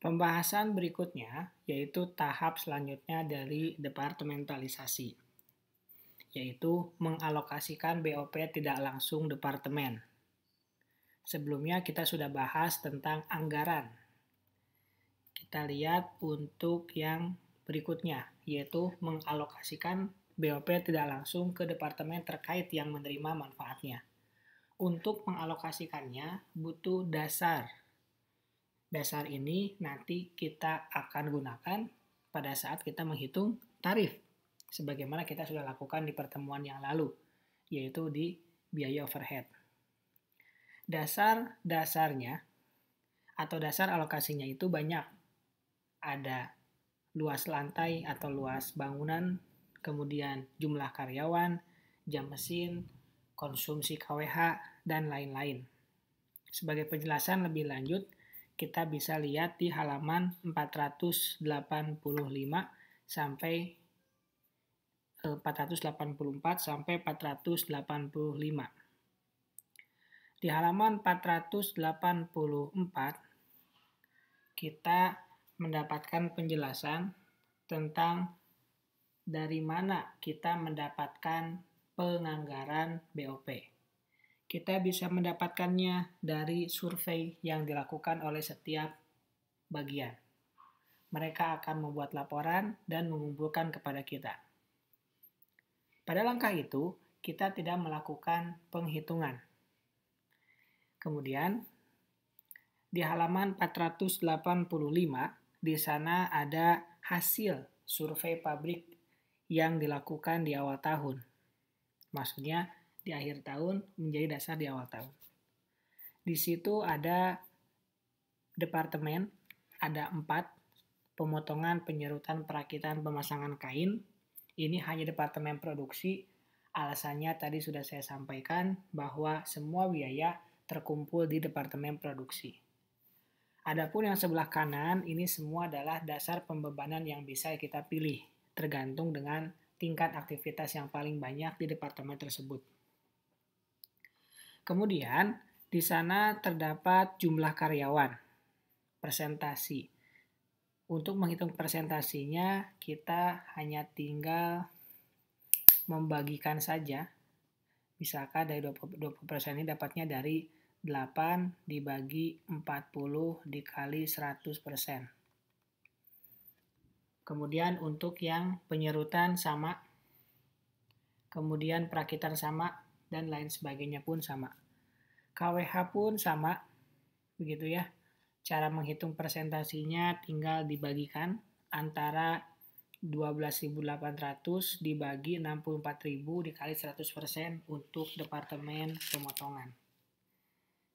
Pembahasan berikutnya yaitu tahap selanjutnya dari departementalisasi, yaitu mengalokasikan BOP tidak langsung departemen. Sebelumnya kita sudah bahas tentang anggaran. Kita lihat untuk yang berikutnya, yaitu mengalokasikan BOP tidak langsung ke departemen terkait yang menerima manfaatnya. Untuk mengalokasikannya butuh dasar. Dasar ini nanti kita akan gunakan pada saat kita menghitung tarif, sebagaimana kita sudah lakukan di pertemuan yang lalu, yaitu di biaya overhead. Dasar-dasarnya atau dasar alokasinya itu banyak. Ada luas lantai atau luas bangunan, kemudian jumlah karyawan, jam mesin, konsumsi KWH, dan lain-lain. Sebagai penjelasan lebih lanjut, kita bisa lihat di halaman 485 sampai 484 sampai 485. Di halaman 484 kita mendapatkan penjelasan tentang dari mana kita mendapatkan penganggaran BOP. Kita bisa mendapatkannya dari survei yang dilakukan oleh setiap bagian. Mereka akan membuat laporan dan mengumpulkan kepada kita. Pada langkah itu, kita tidak melakukan penghitungan. Kemudian, di halaman 485, di sana ada hasil survei pabrik yang dilakukan di awal tahun. Maksudnya, di akhir tahun menjadi dasar di awal tahun. Di situ ada departemen, ada 4, pemotongan, penyerutan, perakitan, pemasangan kain. Ini hanya departemen produksi. Alasannya tadi sudah saya sampaikan bahwa semua biaya terkumpul di departemen produksi. Adapun yang sebelah kanan, ini semua adalah dasar pembebanan yang bisa kita pilih, tergantung dengan tingkat aktivitas yang paling banyak di departemen tersebut. Kemudian, di sana terdapat jumlah karyawan, persentasi. Untuk menghitung persentasinya, kita hanya tinggal membagikan saja. Misalkan dari 20% ini dapatnya dari 8 dibagi 40 dikali 100%. Kemudian untuk yang penyerutan sama, kemudian perakitan sama, dan lain sebagainya pun sama. KWH pun sama, begitu ya. Cara menghitung persentasinya tinggal dibagikan antara 12.800 dibagi 64.000 dikali 100% untuk departemen pemotongan.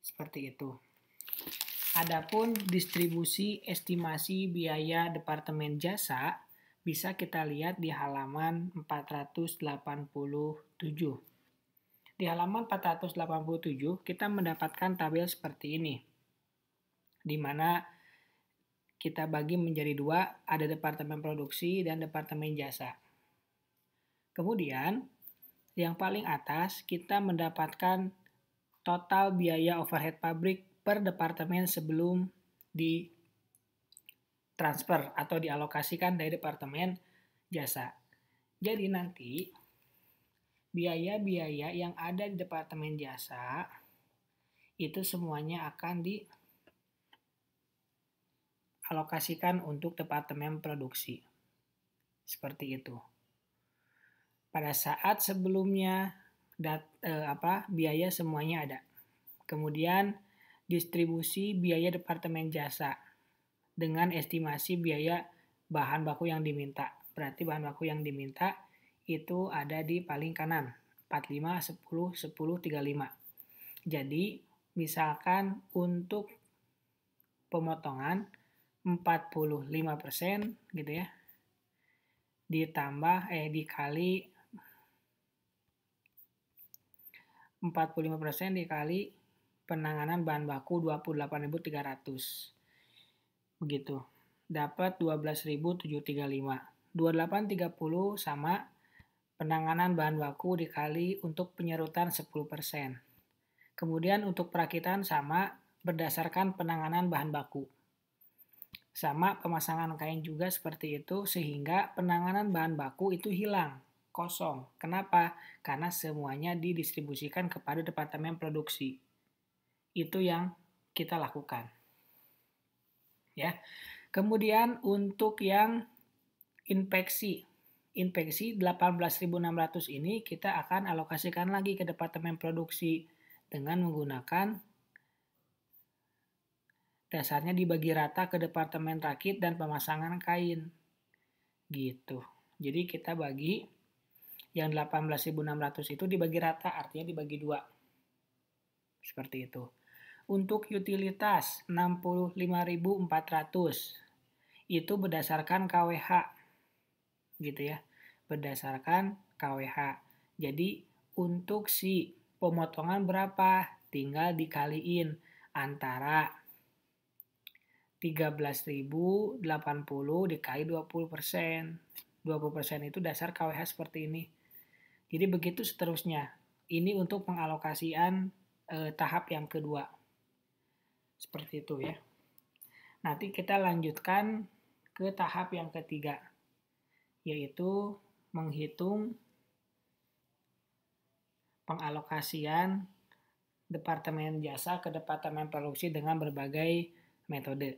Seperti itu. Adapun distribusi estimasi biaya departemen jasa bisa kita lihat di halaman 487. Di halaman 487 kita mendapatkan tabel seperti ini, di mana kita bagi menjadi 2, ada departemen produksi dan departemen jasa. Kemudian, yang paling atas kita mendapatkan total biaya overhead pabrik per departemen sebelum ditransfer atau dialokasikan dari departemen jasa. Jadi nanti biaya-biaya yang ada di departemen jasa itu semuanya akan dialokasikan untuk departemen produksi. Seperti itu. Pada saat sebelumnya biaya semuanya ada. Kemudian distribusi biaya departemen jasa dengan estimasi biaya bahan baku yang diminta. Berarti bahan baku yang diminta itu ada di paling kanan, 45, 10, 10, 35. Jadi misalkan untuk pemotongan 45% gitu ya, ditambah dikali 45% dikali penanganan bahan baku 28.300. Begitu. Dapat 12.735. 2830 sama penanganan bahan baku dikali untuk penyerutan 10%. Kemudian untuk perakitan sama berdasarkan penanganan bahan baku. Sama pemasangan kain juga seperti itu, sehingga penanganan bahan baku itu hilang, kosong. Kenapa? Karena semuanya didistribusikan kepada departemen produksi. Itu yang kita lakukan. Ya. Kemudian untuk yang inspeksi 18.600 ini kita akan alokasikan lagi ke departemen produksi dengan menggunakan dasarnya dibagi rata ke departemen rakit dan pemasangan kain. Gitu. Jadi kita bagi yang 18.600 itu dibagi rata, artinya dibagi 2. Seperti itu. Untuk utilitas 65.400 itu berdasarkan KWH. Gitu ya. Berdasarkan KWH. Jadi untuk si pemotongan berapa? Tinggal dikaliin antara 13.080 dikali 20%. 20% itu dasar KWH seperti ini. Jadi begitu seterusnya. Ini untuk pengalokasian tahap yang kedua. Seperti itu ya. Nanti kita lanjutkan ke tahap yang ketiga, yaitu menghitung pengalokasian departemen jasa ke departemen produksi dengan berbagai metode.